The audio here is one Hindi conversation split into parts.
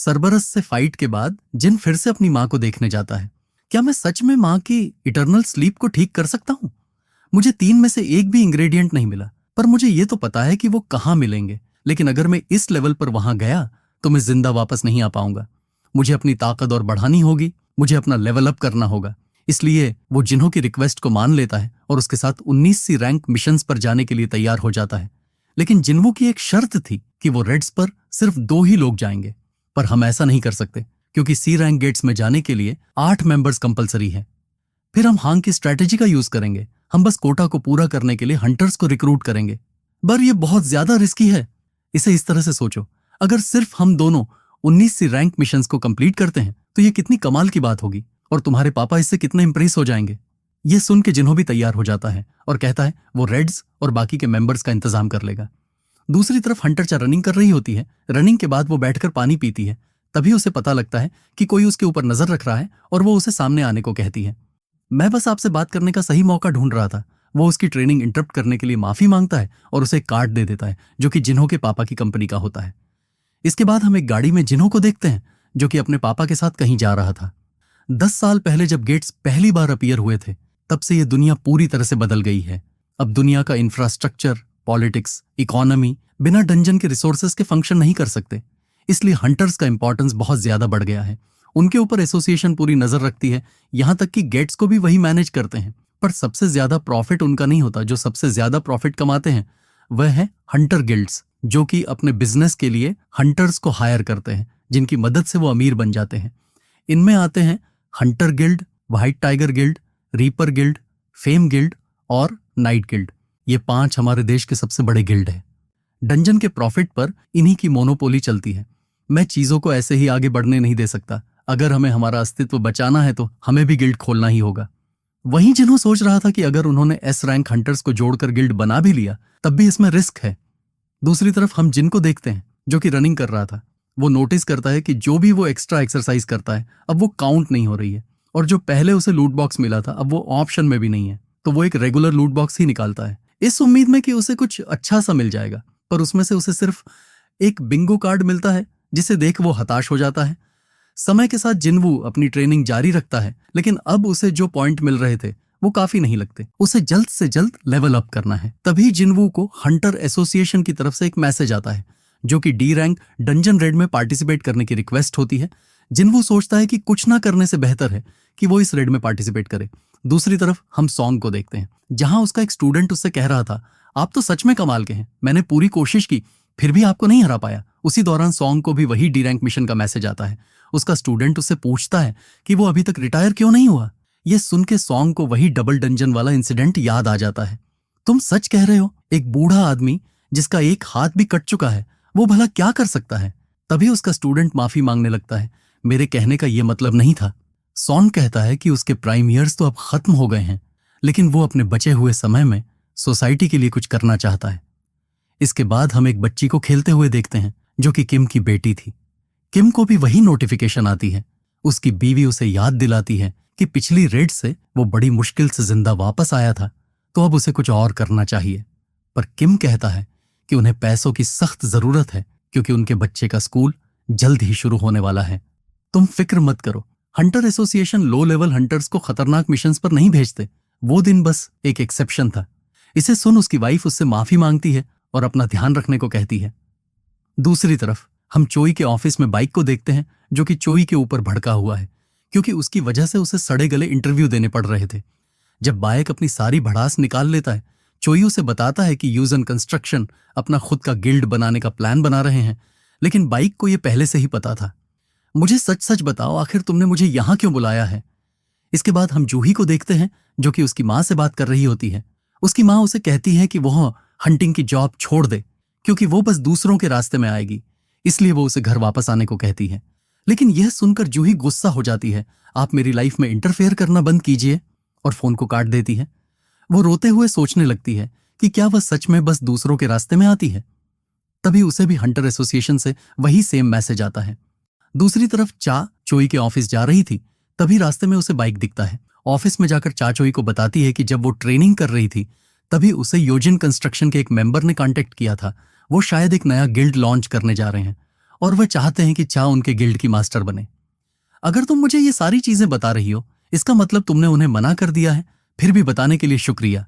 सरबरस से फाइट के बाद जिन फिर से अपनी माँ को देखने जाता है। क्या मैं सच में माँ की इटर्नल स्लीप को ठीक कर सकता हूँ? मुझे 3 में से एक भी इंग्रेडिएंट नहीं मिला, पर मुझे ये तो पता है कि वो कहाँ मिलेंगे। लेकिन अगर मैं इस लेवल पर वहां गया तो मैं जिंदा वापस नहीं आ पाऊंगा। मुझे अपनी ताकत और बढ़ानी होगी, मुझे अपना लेवल अप करना होगा। इसलिए वो जिन्हों की रिक्वेस्ट को मान लेता है और उसके साथ 19सी रैंक मिशंस पर जाने के लिए तैयार हो जाता है। लेकिन जिन्हों की एक शर्त थी कि वो रेड्स पर सिर्फ 2 ही लोग जाएंगे। पर हम ऐसा नहीं कर सकते क्योंकि सी रैंक गेट्स में जाने के लिए 8 मेंबर्स कंपलसरी है। फिर हम हांग की स्ट्रैटेजी का यूज करेंगे। हम बस कोटा को पूरा करने के लिए हंटर्स को रिक्रूट करेंगे। पर ये बहुत ज्यादा रिस्की है। इसे इस तरह से सोचो, अगर सिर्फ हम दोनों 19सी रैंक मिशंस को कंप्लीट करते हैं तो ये कितनी कमाल की बात होगी और तुम्हारे पापा इससे कितने इंप्रेस हो जाएंगे। ये सुन के जिन्हों भी तैयार हो जाता है और कहता है वो रेड्स और बाकी के मेंबर्स का इंतजाम कर लेगा। दूसरी तरफ हंटर चा रनिंग कर रही होती है। रनिंग के बाद वो बैठकर पानी पीती है। तभी उसे पता लगता है कि कोई उसके ऊपर नजर रख रहा है और वो उसे सामने आने को कहती है। मैं बस आपसे बात करने का सही मौका ढूंढ रहा था। वो उसकी ट्रेनिंग इंटरप्ट करने के लिए माफी मांगता है और उसे एक कार्ड दे देता है जो कि जिन्हों के पापा की कंपनी का होता है। इसके बाद हम एक गाड़ी में जिन्हों को देखते हैं जो कि अपने पापा के साथ कहीं जा रहा था। 10 साल पहले जब गेट्स पहली बार अपीयर हुए थे तब से ये दुनिया पूरी तरह से बदल गई है। अब दुनिया का इंफ्रास्ट्रक्चर, पॉलिटिक्स, इकोनॉमी बिना डंजन के रिसोर्सेज के फंक्शन नहीं कर सकते। इसलिए हंटर्स का इंपॉर्टेंस बहुत ज्यादा बढ़ गया है। उनके ऊपर एसोसिएशन पूरी नजर रखती है, यहां तक कि गेट्स को भी वही मैनेज करते हैं। पर सबसे ज्यादा प्रॉफिट उनका नहीं होता। जो सबसे ज्यादा प्रॉफिट कमाते हैं वह है हंटर गिल्ड्स, जो कि अपने बिजनेस के लिए हंटर्स को हायर करते हैं जिनकी मदद से वो अमीर बन जाते हैं। इनमें आते हैं Hunter guild, white tiger guild, reaper guild, fame guild और नाइट गिल्ड। ये 5 हमारे देश के सबसे बड़े गिल्ड हैं। डंजन के प्रॉफिट पर इन्हीं की मोनोपोली चलती है। मैं चीजों को ऐसे ही आगे बढ़ने नहीं दे सकता। अगर हमें हमारा अस्तित्व बचाना है तो हमें भी गिल्ड खोलना ही होगा। वहीं जिन्हों सोच रहा था कि अगर उन्होंने एस रैंक हंटर्स को जोड़कर गिल्ड बना भी लिया तब भी इसमें रिस्क है। दूसरी तरफ हम जिनको देखते हैं जो कि रनिंग कर रहा था, वो नोटिस करता है कि जो भी वो एक्स्ट्रा एक्सरसाइज करता है अब वो काउंट नहीं हो रही है और जो पहले उसे लूट बॉक्स मिला था अब वो ऑप्शन में भी नहीं है। तो वो एक रेगुलर लूट बॉक्स ही निकालता है इस उम्मीद में कि उसे कुछ अच्छा सा मिल जाएगा। पर उसमें से उसे सिर्फ एक बिंगो कार्ड मिलता है जिसे देख वो हताश हो जाता है। समय के साथ जिन्वू अपनी ट्रेनिंग जारी रखता है, लेकिन अब उसे जो पॉइंट मिल रहे थे वो काफी नहीं लगते। उसे जल्द से जल्द लेवल अप करना है। तभी जिन्वू को हंटर एसोसिएशन की तरफ से एक मैसेज आता है जो कि डी रैंक डंजन रेड में पार्टिसिपेट करने की रिक्वेस्ट होती है। जिन्वू सोचता है कि कुछ ना करने से बेहतर है कि वो इस रेड में पार्टिसिपेट करे। दूसरी तरफ हम सॉन्ग को देखते हैं जहां उसका एक स्टूडेंट उससे कह रहा था, आप तो सच में कमाल के हैं, मैंने पूरी कोशिश की फिर भी आपको नहीं हरा पाया। उसी दौरान सॉन्ग को भी वही डी रैंक मिशन का मैसेज आता है। उसका स्टूडेंट उससे पूछता है कि वो अभी तक रिटायर क्यों नहीं हुआ। ये सुन के सॉन्ग को वही डबल डंजन वाला इंसिडेंट याद आ जाता है। तुम सच कह रहे हो, एक बूढ़ा आदमी जिसका एक हाथ भी कट चुका है वो भला क्या कर सकता है। तभी उसका स्टूडेंट माफी मांगने लगता है, मेरे कहने का ये मतलब नहीं था। सॉन्ग कहता है कि उसके प्राइम ईयर्स तो अब खत्म हो गए हैं, लेकिन वो अपने बचे हुए समय में सोसाइटी के लिए कुछ करना चाहता है। इसके बाद हम एक बच्ची को खेलते हुए देखते हैं जो कि किम की बेटी थी। किम को भी वही नोटिफिकेशन आती है। उसकी बीवी उसे याद दिलाती है कि पिछली रेड से वो बड़ी मुश्किल से जिंदा वापस आया था, तो अब उसे कुछ और करना चाहिए। पर किम कहता है कि उन्हें पैसों की सख्त जरूरत है क्योंकि उनके बच्चे का स्कूल जल्द ही शुरू होने वाला है। तुम फिक्र मत करो, Hunter association low level hunters को खतरनाक मिशंस पर नहीं भेजते। वो दिन बस एक एक्सेप्शन था। इसे सुन उसकी वाइफ उससे माफी मांगती है और अपना ध्यान रखने को कहती है। दूसरी तरफ हम चोई के ऑफिस में बाइक को देखते हैं जो कि चोई के ऊपर भड़का हुआ है क्योंकि उसकी वजह से उसे सड़े गले इंटरव्यू देने पड़ रहे थे। जब बाइक अपनी सारी भड़ास निकाल लेता है, चोई उसे बताता है कि यूजन कंस्ट्रक्शन अपना खुद का गिल्ड बनाने का प्लान बना रहे हैं, लेकिन बाइक को यह पहले से ही पता था। मुझे सच सच बताओ, आखिर तुमने मुझे यहां क्यों बुलाया है। इसके बाद हम जूही को देखते हैं जो कि उसकी मां से बात कर रही होती है। उसकी मां उसे कहती है कि वह हंटिंग की जॉब छोड़ दे क्योंकि वो बस दूसरों के रास्ते में आएगी, इसलिए वो उसे घर वापस आने को कहती है। लेकिन यह सुनकर जूही गुस्सा हो जाती है, आप मेरी लाइफ में इंटरफेयर करना बंद कीजिए, और फोन को काट देती है। वो रोते हुए सोचने लगती है कि क्या वह सच में बस दूसरों के रास्ते में आती है। तभी उसे भी हंटर एसोसिएशन से वही सेम मैसेज आता है। दूसरी तरफ चा चोई के ऑफिस जा रही थी, तभी रास्ते में उसे बाइक दिखता है। ऑफिस में जाकर चा चोई को बताती है कि जब वो ट्रेनिंग कर रही थी तभी उसे योजिन कंस्ट्रक्शन के एक मेंबर ने कांटेक्ट किया था। वो शायद एक नया गिल्ड लॉन्च करने जा रहे हैं और वह चाहते हैं कि चा उनके गिल्ड की मास्टर बने। अगर तुम मुझे ये सारी चीजें बता रही हो, इसका मतलब तुमने उन्हें मना कर दिया है। फिर भी बताने के लिए शुक्रिया।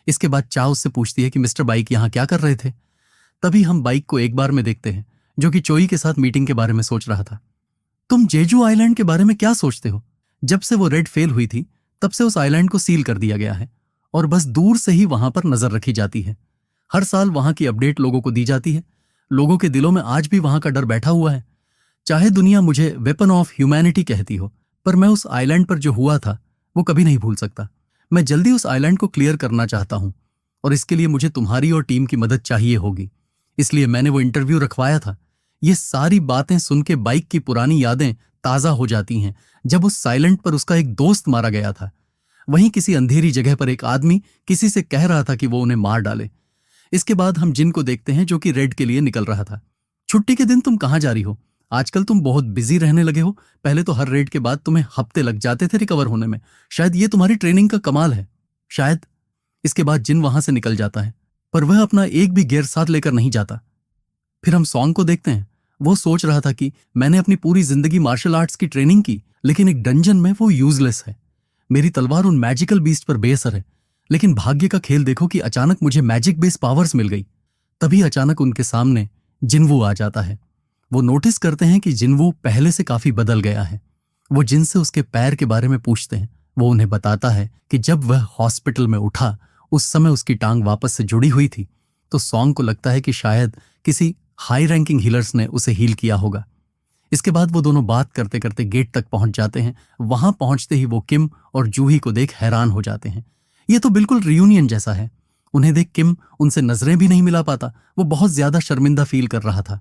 इसके बाद चा उससे पूछती है कि मिस्टर बाइक यहाँ क्या कर रहे थे। तभी हम बाइक को एक बार में देखते हैं, जो कि चोई के साथ मीटिंग के बारे में सोच रहा था। तुम जेजू आइलैंड के बारे में क्या सोचते हो? जब से वो रेड फेल हुई थी, तब से उस आइलैंड को सील कर दिया गया है और बस दूर से ही वहां पर नजर रखी जाती है। हर साल वहां की अपडेट लोगों को दी जाती है। लोगों के दिलों में आज भी वहां का डर बैठा हुआ है। चाहे दुनिया मुझे वेपन ऑफ ह्यूमैनिटी कहती हो, पर मैं उस आइलैंड पर जो हुआ था वो कभी नहीं भूल सकता। मैं जल्दी उस आइलैंड को क्लियर करना चाहता हूं और इसके लिए मुझे तुम्हारी और टीम की मदद चाहिए होगी। इसलिए मैंने वो इंटरव्यू रखवाया था। ये सारी बातें सुन के बाइक की पुरानी यादें ताजा हो जाती हैं, जब उस साइलेंट पर उसका एक दोस्त मारा गया था। वहीं किसी अंधेरी जगह पर एक आदमी किसी से कह रहा था कि वो उन्हें मार डाले। इसके बाद हम जिन को देखते हैं, जो कि रेड के लिए निकल रहा था। छुट्टी के दिन तुम कहाँ जा रही हो? आजकल तुम बहुत बिजी रहने लगे हो। पहले तो हर रेड के बाद तुम्हें हफ्ते लग जाते थे रिकवर होने में। शायद ये तुम्हारी ट्रेनिंग का कमाल है, शायद। इसके बाद जिन वहां से निकल जाता है, पर वह अपना एक भी गियर साथ लेकर नहीं जाता। फिर हम सॉन्ग को देखते हैं। वो सोच रहा था कि मैंने अपनी पूरी जिंदगी मार्शल आर्ट्स की ट्रेनिंग की, लेकिन एक डंजन में वो यूजलेस है। मेरी तलवार उन मैजिकल बीस्ट पर बेअसर है। लेकिन भाग्य का खेल देखो कि अचानक मुझे मैजिक बेस पावर्स मिल गई। तभी अचानक उनके सामने जिनवू आ जाता है। वो नोटिस करते हैं कि जिनवू पहले से काफी बदल गया है। वो जिन से उसके पैर के बारे में पूछते हैं। वो उन्हें बताता है कि जब वह हॉस्पिटल में उठा, उस समय उसकी टांग वापस से जुड़ी हुई थी। तो सॉन्ग को लगता है कि शायद किसी हाई रैंकिंग हीलर्स ने उसे हील किया होगा। इसके बाद वो दोनों बात करते करते गेट तक पहुंच जाते हैं। वहां पहुंचते ही वो किम और जूही को देख हैरान हो जाते हैं। ये तो बिल्कुल रियूनियन जैसा है। उन्हें देख किम उनसे नजरें भी नहीं मिला पाता। वो बहुत ज्यादा शर्मिंदा फील कर रहा था।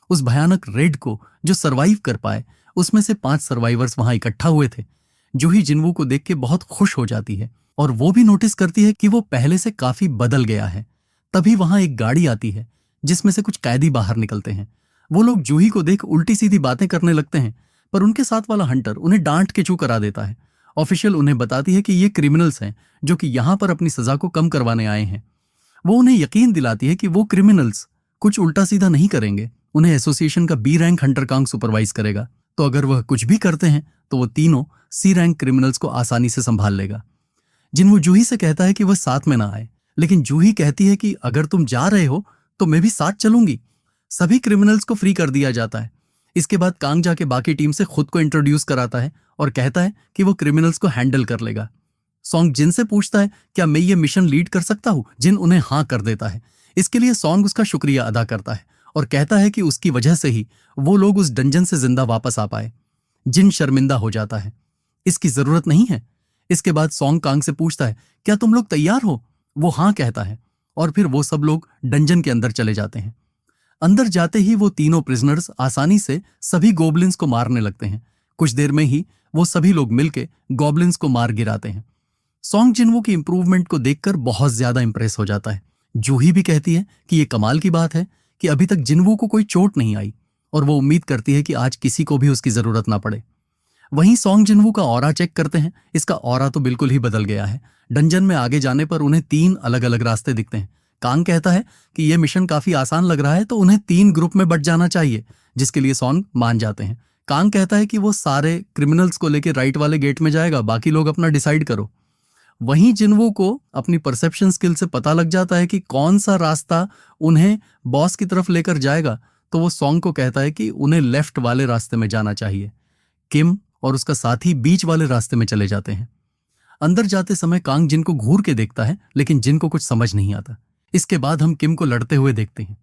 उस भयानक रेड को जो सरवाइव कर पाए, उसमें से 5 सर्वाइवर्स वहां इकट्ठा हुए थे। जूही जिनवू को देख के बहुत खुश हो जाती है और वो भी नोटिस करती है कि वो पहले से काफी बदल गया है। तभी वहां एक गाड़ी आती है, जिसमें से कुछ कैदी बाहर निकलते हैं। वो लोग जूही को देख उल्टी सीधी बातें करने लगते हैं, पर उनके साथ वाला हंटर उन्हें डांट के चू करा देता है। ऑफिशियल उन्हें बताती है कि ये क्रिमिनल्स हैं, जो कि यहां पर अपनी सजा को कम करवाने आए हैं। वो उन्हें यकीन दिलाती है कि वो क्रिमिनल्स कुछ उल्टा सीधा नहीं करेंगे। उन्हें एसोसिएशन का B rank hunter Kang supervise करेगा। तो अगर वह कुछ भी करते हैं तो वो तीनों सी रैंक क्रिमिनल्स को आसानी से संभाल लेगा। जिनवू जूही से कहता है कि वह साथ में ना आए, लेकिन जूही कहती है कि अगर तुम जा रहे हो तो मैं भी साथ चलूंगी। सभी क्रिमिनल्स को फ्री कर दिया जाता है। इसके बाद कांग जाके बाकी टीम से खुद को इंट्रोड्यूस कराता है और कहता है कि वो क्रिमिनल्स को हैंडल कर लेगा। सॉन्ग जिन से पूछता है क्या मैं ये मिशन लीड कर सकता हूं। जिन उन्हें हाँ कर देता है। इसके लिए सॉन्ग उसका शुक्रिया अदा करता है और कहता है कि उसकी वजह से ही वो लोग उस डंजन से जिंदा वापस आ पाए। जिन शर्मिंदा हो जाता है, इसकी जरूरत नहीं है। इसके बाद सॉन्ग कांग से पूछता है क्या तुम लोग तैयार हो। वो हाँ कहता है और फिर वो सब लोग डंजन के अंदर चले जाते हैं। अंदर जाते ही वो तीनों प्रिजनर्स आसानी से सभी गॉब्लिन्स को मारने लगते हैं। कुछ देर में ही वो सभी लोग मिलके गॉब्लिन्स को मार गिराते हैं। सॉन्ग जिनवू की इंप्रूवमेंट को देखकर बहुत ज्यादा इंप्रेस हो जाता है। जूही भी कहती है कि ये कमाल की बात है कि अभी तक जिनवू को कोई चोट नहीं आई और वो उम्मीद करती है कि आज किसी को भी उसकी जरूरत ना पड़े। वहीं सॉन्ग जिनवू का ऑरा चेक करते हैं। इसका ऑरा तो बिल्कुल ही बदल गया है। डंजन में आगे जाने पर उन्हें 3 अलग अलग रास्ते दिखते हैं। कांग कहता है कि यह मिशन काफी आसान लग रहा है, तो उन्हें 3 ग्रुप में बंट जाना चाहिए, जिसके लिए सॉन्ग मान जाते हैं। कांग कहता है कि वो सारे क्रिमिनल्स को लेकर राइट वाले गेट में जाएगा, बाकी लोग अपना डिसाइड करो। वहीं जिनवू को अपनी परसेप्शन स्किल से पता लग जाता है कि कौन सा रास्ता उन्हें बॉस की तरफ लेकर जाएगा, तो वो सॉन्ग को कहता है कि उन्हें लेफ्ट वाले रास्ते में जाना चाहिए। किम और उसका साथी बीच वाले रास्ते में चले जाते हैं। अंदर जाते समय कांग जिन को घूर के देखता है, लेकिन जिन को कुछ समझ नहीं आता। इसके बाद हम किम को लड़ते हुए देखते हैं,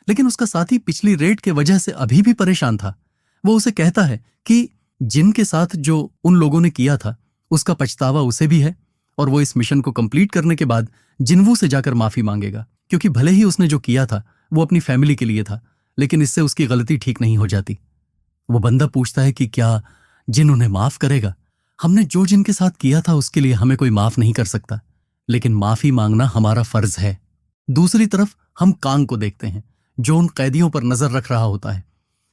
लेकिन उसका साथी पिछली रेड के वजह से अभी भी परेशान था। वो उसे कहता है कि जिन के साथ जो उन लोगों ने किया था उसका पछतावा उसे भी है और वो इस मिशन को कंप्लीट करने के बाद जिनवू से जाकर माफी मांगेगा, क्योंकि भले ही उसने जो किया था वो अपनी फैमिली के लिए था, लेकिन इससे उसकी गलती ठीक नहीं हो जाती। वो बंदा पूछता है कि क्या जिन उन्हें माफ करेगा। हमने जो जिनके साथ किया था उसके लिए हमें कोई माफ नहीं कर सकता, लेकिन माफी मांगना हमारा फर्ज है। दूसरी तरफ हम कांग को देखते हैं, जो उन कैदियों पर नजर रख रहा होता है।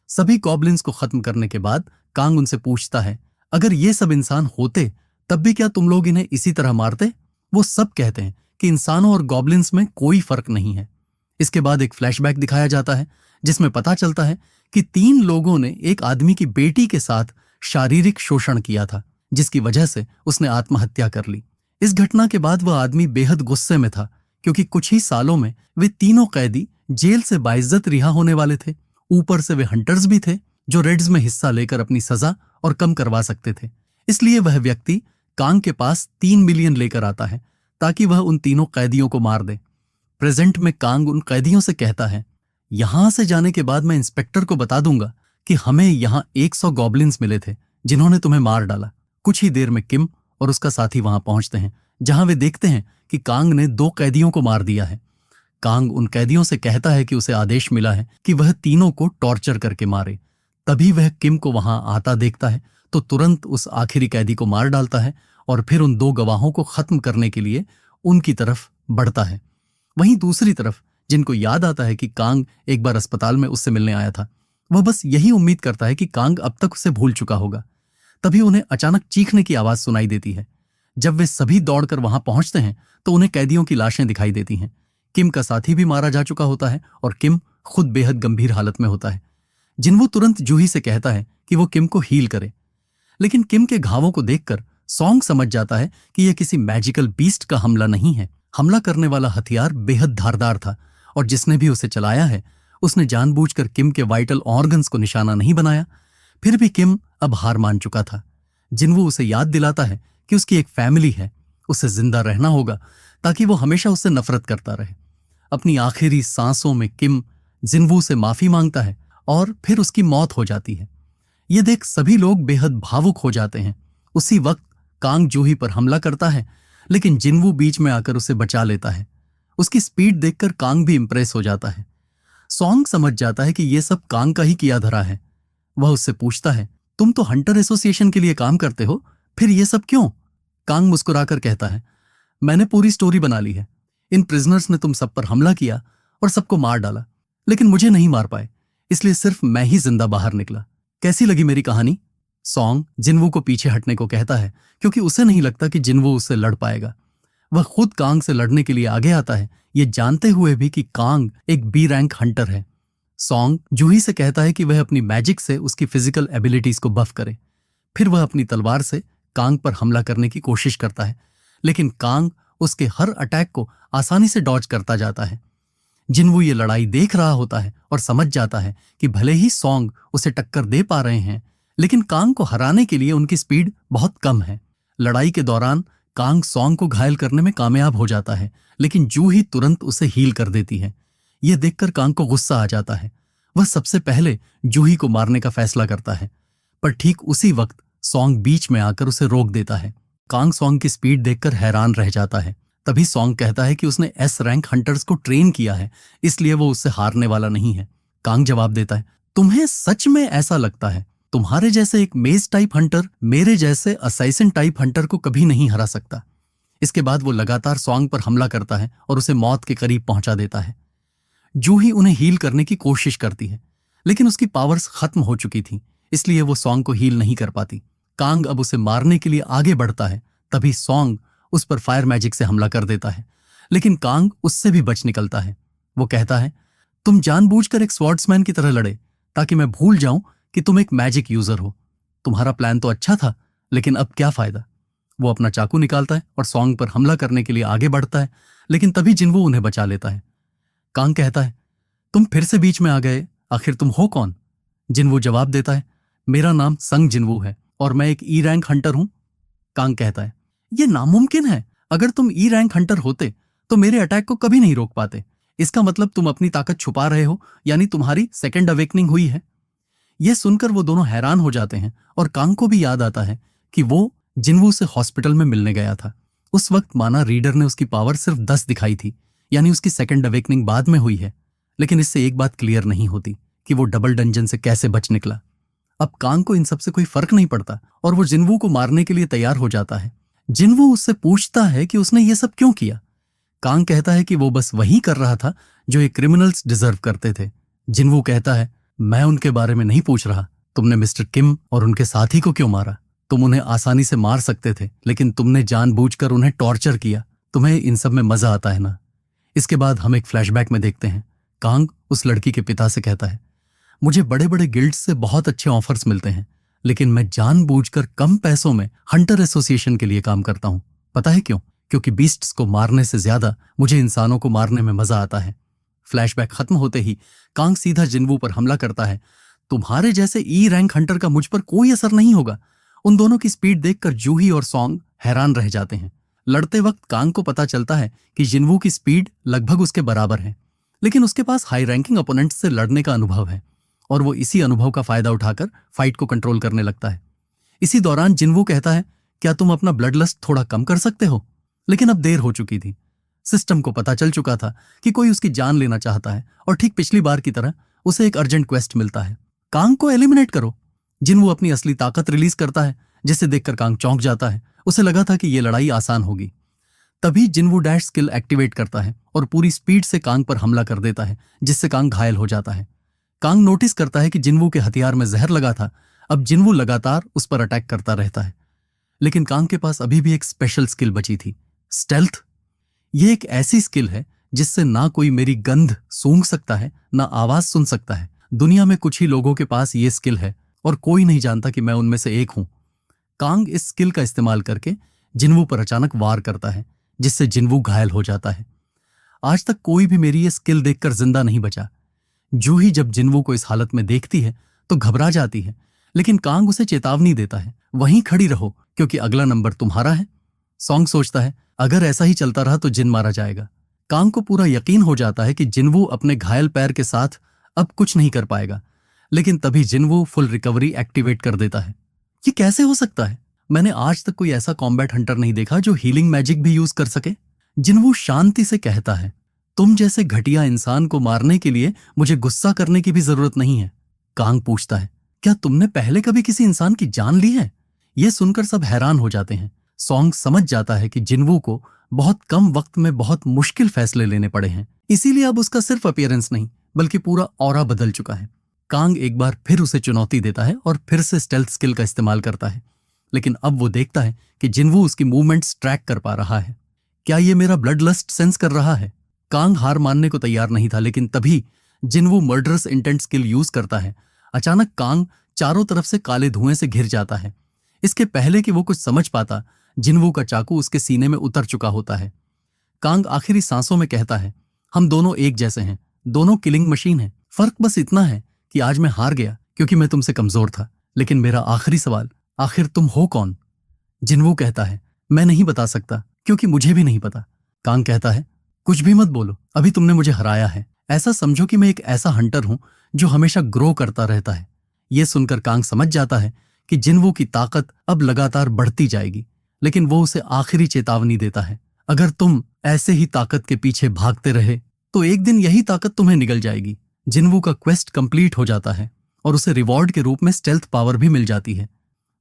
सभी गॉब्लिन्स को खत्म करने के बाद कांग उनसे पूछता है अगर ये सब इंसान होते तब भी क्या तुम लोग इन्हें इसी तरह मारते। वो सब कहते हैं कि इंसानों और गॉब्लिन्स में कोई फर्क नहीं है। इसके बाद एक फ्लैशबैक दिखाया जाता है, जिसमें पता चलता है कि 3 लोगों ने एक आदमी की बेटी के साथ शारीरिक शोषण किया था, जिसकी वजह से उसने आत्महत्या कर ली। इस घटना के बाद वह आदमी बेहद गुस्से में था, क्योंकि कुछ ही सालों में वे तीनों कैदी जेल से बाइज्जत रिहा होने वाले थे। ऊपर से वे हंटर्स भी थे, जो रेड्स में हिस्सा लेकर अपनी सजा और कम करवा सकते थे। इसलिए वह व्यक्ति कांग के पास 3 मिलियन लेकर आता है, ताकि वह उन तीनों कैदियों को मार दे। प्रेजेंट में कांग उन कैदियों से कहता है, यहां से जाने के बाद मैं इंस्पेक्टर को बता दूंगा कि हमें यहां 100 गॉबलिन्स मिले थे, जिन्होंने तुम्हें मार डाला। कुछ ही देर में किम और उसका साथी वहां पहुंचते हैं, जहां वे देखते हैं कि कांग ने 2 कैदियों को मार दिया है। कांग उन कैदियों से कहता है कि उसे आदेश मिला है कि वह तीनों को टॉर्चर करके मारे। तभी वह किम को वहां आता देखता है तो तुरंत उस आखिरी कैदी को मार डालता है और फिर उन 2 गवाहों को खत्म करने के लिए उनकी तरफ बढ़ता है। वहीं दूसरी तरफ जिनको याद आता है कि कांग एक बार अस्पताल में उससे मिलने आया था, वह बस यही उम्मीद करता है कि कांग अब तक उसे भूल चुका होगा। तभी उन्हें अचानक चीखने की आवाज सुनाई देती है। जब वे सभी दौड़कर वहां पहुंचते हैं तो उन्हें कैदियों की लाशें दिखाई देती हैं। किम का साथी भी मारा जा चुका होता है और किम खुद बेहद गंभीर हालत में होता है। जिन्वो तुरंत जूही से कहता है कि वो किम को हील करे, लेकिन किम के घावों को देखकर सॉन्ग समझ जाता है कि यह किसी मैजिकल बीस्ट का हमला नहीं है। हमला करने वाला हथियार बेहद धारदार था और जिसने भी उसे चलाया है उसने जानबूझकर किम के वाइटल ऑर्गन्स को निशाना नहीं बनाया। फिर भी किम अब हार मान चुका था। जिन्वो उसे याद दिलाता है कि उसकी एक फैमिली है, उसे जिंदा रहना होगा ताकि वो हमेशा उससे नफरत करता रहे। अपनी आखिरी सांसों में किम जिन्वो से माफी मांगता है और फिर उसकी मौत हो जाती है। ये देख सभी लोग बेहद भावुक हो जाते हैं। उसी वक्त कांग जूही पर हमला करता है, लेकिन जिन्वो बीच में आकर उसे बचा लेता है। उसकी स्पीड देखकर कांग भी इंप्रेस हो जाता है। सॉन्ग समझ जाता है कि यह सब कांग का ही किया धरा है। वह उससे पूछता है, तुम तो हंटर एसोसिएशन के लिए काम करते हो, फिर ये सब क्यों? कांग मुस्कुराकर कहता है, मैंने पूरी स्टोरी बना ली है। इन प्रिजनर्स ने तुम सब पर हमला किया और सबको मार डाला, लेकिन मुझे नहीं मार पाए, इसलिए सिर्फ मैं ही जिंदा बाहर निकला। कैसी लगी मेरी कहानी? सॉन्ग जिन्वो को पीछे हटने को कहता है, क्योंकि उसे नहीं लगता कि जिन्वो उससे लड़ पाएगा। वह खुद कांग से लड़ने के लिए आगे आता है, ये जानते हुए भी कि कांग एक बी रैंक हंटर है। सॉन्ग जूही से कहता है कि वह अपनी मैजिक से उसकी फिजिकल एबिलिटीज को बफ करे। फिर वह अपनी तलवार से कांग पर हमला करने की कोशिश करता है, लेकिन कांग उसके हर अटैक को आसानी से डॉज करता जाता है। जिन्वो ये लड़ाई देख रहा होता है और समझ जाता है कि भले ही सॉन्ग उसे टक्कर दे पा रहे हैं, लेकिन कांग को हराने के लिए उनकी स्पीड बहुत कम है। लड़ाई के दौरान कांग सॉन्ग को घायल करने में कामयाब हो जाता है, लेकिन जूही तुरंत उसे हील कर देती है। यह देखकर कांग को गुस्सा आ जाता है। वह सबसे पहले जूही को मारने का फैसला करता है, पर ठीक उसी वक्त सॉन्ग बीच में आकर उसे रोक देता है। कांग सॉन्ग की स्पीड देखकर हैरान रह जाता है। तभी सॉन्ग कहता है कि उसने एस रैंक हंटर्स को ट्रेन किया है, इसलिए वो उससे हारने वाला नहीं है। कांग जवाब देता है, तुम्हें सच में ऐसा लगता है? तुम्हारे जैसे एक मेज टाइप हंटर मेरे जैसे असैसिन टाइप हंटर को कभी नहीं हरा सकता। इसके बाद वो लगातार सॉन्ग पर हमला करता है और उसे मौत के करीब पहुंचा देता है। जूही उन्हें हील करने की कोशिश करती है, लेकिन उसकी पावर्स खत्म हो चुकी थी, इसलिए वो सॉन्ग को हील नहीं कर पाती। कांग अब उसे मारने के लिए आगे बढ़ता है। तभी सॉन्ग उस पर फायर मैजिक से हमला कर देता है, लेकिन कांग उससे भी बच निकलता है। वो कहता है, तुम जानबूझकर एक स्वॉर्ड्समैन की तरह लड़े ताकि मैं भूल जाऊं कि तुम एक मैजिक यूजर हो। तुम्हारा प्लान तो अच्छा था, लेकिन अब क्या फायदा? वो अपना चाकू निकालता है और सॉन्ग पर हमला करने के लिए आगे बढ़ता है, लेकिन तभी जिन्वो उन्हें बचा लेता है। कांग कहता है, तुम फिर से बीच में आ गए, आखिर तुम हो कौन? जिन्वो जवाब देता है, मेरा नाम संग जिन्वो है और मैं एक ई रैंक हंटर हूं। कांग कहता है, यह नामुमकिन है। अगर तुम ई रैंक हंटर होते तो मेरे अटैक को कभी नहीं रोक पाते। इसका मतलब तुम अपनी ताकत छुपा रहे हो, यानी तुम्हारी सेकेंड अवेकनिंग हुई है। यह सुनकर वो दोनों हैरान हो जाते हैं और कांग को भी याद आता है कि वो जिन्वो से हॉस्पिटल में मिलने गया था। उस वक्त माना रीडर ने उसकी पावर सिर्फ 10 दिखाई थी, यानी उसकी सेकेंड अवेकनिंग बाद में हुई है। लेकिन इससे एक बात क्लियर नहीं होती कि वो डबल डंजन से कैसे बच निकला। अब कांग को इन सब से कोई फर्क नहीं पड़ता और वो जिन्वो को मारने के लिए तैयार हो जाता है। जिन्वो उससे पूछता है कि उसने ये सब क्यों किया। कांग कहता है कि वो बस वही कर रहा था जो ये क्रिमिनल्स डिजर्व करते थे। जिन्वो कहता है, मैं उनके बारे में नहीं पूछ रहा। तुमने मिस्टर किम और उनके साथी को क्यों मारा? तुम उन्हें आसानी से मार सकते थे, लेकिन तुमने जानबूझकर उन्हें टॉर्चर किया। तुम्हें इन सब में मजा आता है ना? इसके बाद हम एक फ्लैशबैक में देखते हैं। कांग उस लड़की के पिता से कहता है, मुझे बड़े बड़े गिल्ड्स से बहुत अच्छे ऑफर्स मिलते हैं, लेकिन मैं जानबूझकर कम पैसों में हंटर एसोसिएशन के लिए काम करता हूं। पता है क्यों? क्योंकि बीस्ट्स को मारने से ज्यादा मुझे इंसानों को मारने में मजा आता है। फ्लैशबैक खत्म होते ही कांग सीधा जिन्वू पर हमला करता है। तुम्हारे जैसे ई रैंक हंटर का मुझ पर कोई असर नहीं होगा। उन दोनों की स्पीड देखकर जूही और सॉन्ग हैरान रह जाते हैं। लड़ते वक्त कांग को पता चलता है कि जिन्वू की स्पीड लगभग उसके बराबर है, लेकिन उसके पास हाई रैंकिंग ओपोनेंट्स से लड़ने का अनुभव है और वो इसी अनुभव का फायदा उठाकर फाइट को कंट्रोल करने लगता है। इसी दौरान जिन्वू कहता है, क्या तुम अपना ब्लड लस्ट थोड़ा कम कर सकते हो? लेकिन अब देर हो चुकी थी। सिस्टम को पता चल चुका था कि कोई उसकी जान लेना चाहता है और ठीक पिछली बार की तरह उसे एक अर्जेंट क्वेस्ट मिलता है, कांग को एलिमिनेट करो। जिन्वू अपनी असली ताकत रिलीज करता है, जिसे देखकर कांग चौंक जाता है। उसे लगा था कि यह लड़ाई आसान होगी। तभी जिन्वू डैश स्किल एक्टिवेट करता है और पूरी स्पीड से कांग पर हमला कर देता है, जिससे कांग घायल हो जाता है। कांग नोटिस करता है कि जिन्वू के हथियार में जहर लगा था। अब जिन्वू लगातार उस पर अटैक करता रहता है, लेकिन कांग के पास अभी भी एक स्पेशल स्किल बची थी, स्टेल्थ। ये एक ऐसी स्किल है जिससे ना कोई मेरी गंध सूंघ सकता है, ना आवाज सुन सकता है। दुनिया में कुछ ही लोगों के पास ये स्किल है और कोई नहीं जानता कि मैं उनमें से एक हूं। कांग इस स्किल का इस्तेमाल करके जिन्वू पर अचानक वार करता है, जिससे जिन्वू घायल हो जाता है। आज तक कोई भी मेरी ये स्किल देखकर जिंदा नहीं बचा। जूही जब जिन्वू को इस हालत में देखती है तो घबरा जाती है, लेकिन कांग उसे चेतावनी देता है, वहीं खड़ी रहो क्योंकि अगला नंबर तुम्हारा है। सॉन्ग सोचता है, अगर ऐसा ही चलता रहा तो जिन मारा जाएगा। कांग को पूरा यकीन हो जाता है कि जिन्वू अपने घायल पैर के साथ अब कुछ नहीं कर पाएगा, लेकिन तभी जिन्वू फुल रिकवरी एक्टिवेट कर देता है। ये कैसे हो सकता है? मैंने आज तक कोई ऐसा कॉम्बैट हंटर नहीं देखा जो हीलिंग मैजिक भी यूज कर सके। जिन्वू शांति से कहता है, तुम जैसे घटिया इंसान को मारने के लिए मुझे गुस्सा करने की भी जरूरत नहीं है। कांग पूछता है, क्या तुमने पहले कभी किसी इंसान की जान ली है? यह सुनकर सब हैरान हो जाते हैं। सॉन्ग समझ जाता है कि जिन्वू को बहुत कम वक्त में बहुत मुश्किल फैसले लेने पड़े हैं, इसीलिए अब उसका सिर्फ अपीयरेंस नहीं बल्कि पूरा ऑरा बदल चुका है। कांग एक बार फिर उसे चुनौती देता है और फिर से स्टेल्थ स्किल का इस्तेमाल करता है, लेकिन अब वो देखता है कि जिन्वू उसकी मूवमेंट्स ट्रैक कर पा रहा है। क्या ये मेरा ब्लड लस्ट सेंस कर रहा है? कांग हार मानने को तैयार नहीं था, लेकिन तभी जिन्वू मर्डरस इंटेंट स्किल यूज करता है। अचानक कांग चारों तरफ से काले धुएं से घिर जाता है। इसके पहले कि वो कुछ समझ पाता, जिन्वू का चाकू उसके सीने में उतर चुका होता है। कांग आखिरी सांसों में कहता है, हम दोनों एक जैसे हैं, दोनों किलिंग मशीन हैं। फर्क बस इतना है कि आज मैं हार गया क्योंकि मैं तुमसे कमजोर था, लेकिन मेरा आखिरी सवाल, आखिर तुम हो कौन? जिन्वू कहता है, मैं नहीं बता सकता क्योंकि मुझे भी नहीं पता। कांग कहता है, कुछ भी मत बोलो, अभी तुमने मुझे हराया है। ऐसा समझो कि मैं एक ऐसा हंटर हूं जो हमेशा ग्रो करता रहता है। यह सुनकर कांग समझ जाता है कि जिन्वू की ताकत अब लगातार बढ़ती जाएगी, लेकिन वो उसे आखिरी चेतावनी देता है, अगर तुम ऐसे ही ताकत के पीछे भागते रहे तो एक दिन यही ताकत तुम्हें निगल जाएगी। जिन्वू का क्वेस्ट कंप्लीट हो जाता है और उसे रिवॉर्ड के रूप में स्टेल्थ पावर भी मिल जाती है।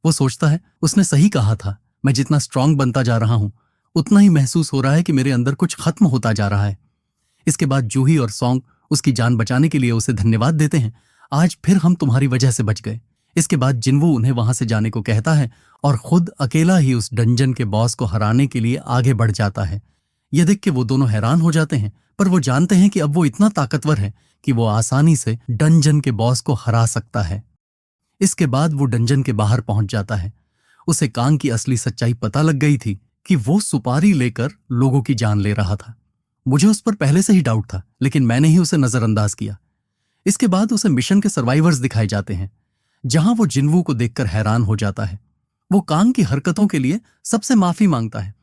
वो सोचता है, उसने सही कहा था, मैं जितना स्ट्रांग बनता जा रहा हूं उतना ही महसूस हो रहा है कि मेरे अंदर कुछ खत्म होता जा रहा है। इसके बाद जूही और सॉन्ग उसकी जान बचाने के लिए उसे धन्यवाद देते हैं, आज फिर हम तुम्हारी वजह से बच गए। इसके बाद जिन्वू उन्हें वहां से जाने को कहता है और खुद अकेला ही उस डंजन के बॉस को हराने के लिए आगे बढ़ जाता है। यह देख के वो दोनों हैरान हो जाते हैं, पर वो जानते हैं कि अब वो इतना ताकतवर है कि वो आसानी से डंजन के बॉस को हरा सकता है। इसके बाद वो डंजन के बाहर पहुंच जाता है। उसे कांग की असली सच्चाई पता लग गई थी कि वो सुपारी लेकर लोगों की जान ले रहा था। मुझे उस पर पहले से ही डाउट था, लेकिन मैंने ही उसे नजरअंदाज किया। इसके बाद उसे मिशन के सर्वाइवर्स दिखाए जाते हैं, जहां वो जिन्वू को देखकर हैरान हो जाता है। वो कांग की हरकतों के लिए सबसे माफी मांगता है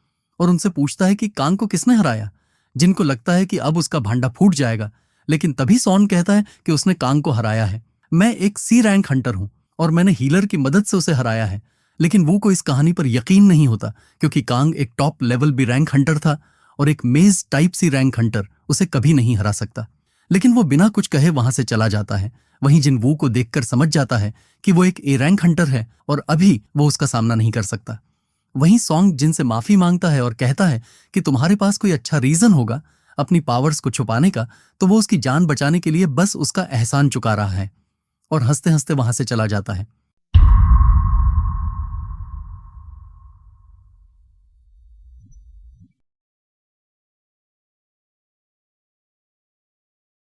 और उनसे पूछता है कि कांग को किसने हराया। जिनको लगता है कि अब उसका भांडा फूट जाएगा, लेकिन तभी सॉन कहता है कि उसने कांग को हराया है। मैं एक सी रैंक हंटर हूं और मैंने हीलर की मदद से उसे हराया है। लेकिन वो को इस कहानी पर यकीन नहीं होता, क्योंकि कांग एक टॉप लेवल भी रैंक हंटर था और एक मेज टाइप सी रैंक हंटर उसे कभी नहीं हरा सकता। लेकिन वो बिना कुछ कहे वहां से चला जाता है। वहीं जिन्वू को देखकर समझ जाता है कि वो एक ए रैंक हंटर है और अभी वो उसका सामना नहीं कर सकता। वहीं सॉन्ग जिनसे माफी मांगता है और कहता है कि तुम्हारे पास कोई अच्छा रीजन होगा अपनी पावर्स को छुपाने का, तो वो उसकी जान बचाने के लिए बस उसका एहसान चुका रहा है, और हंसते हंसते वहां से चला जाता है।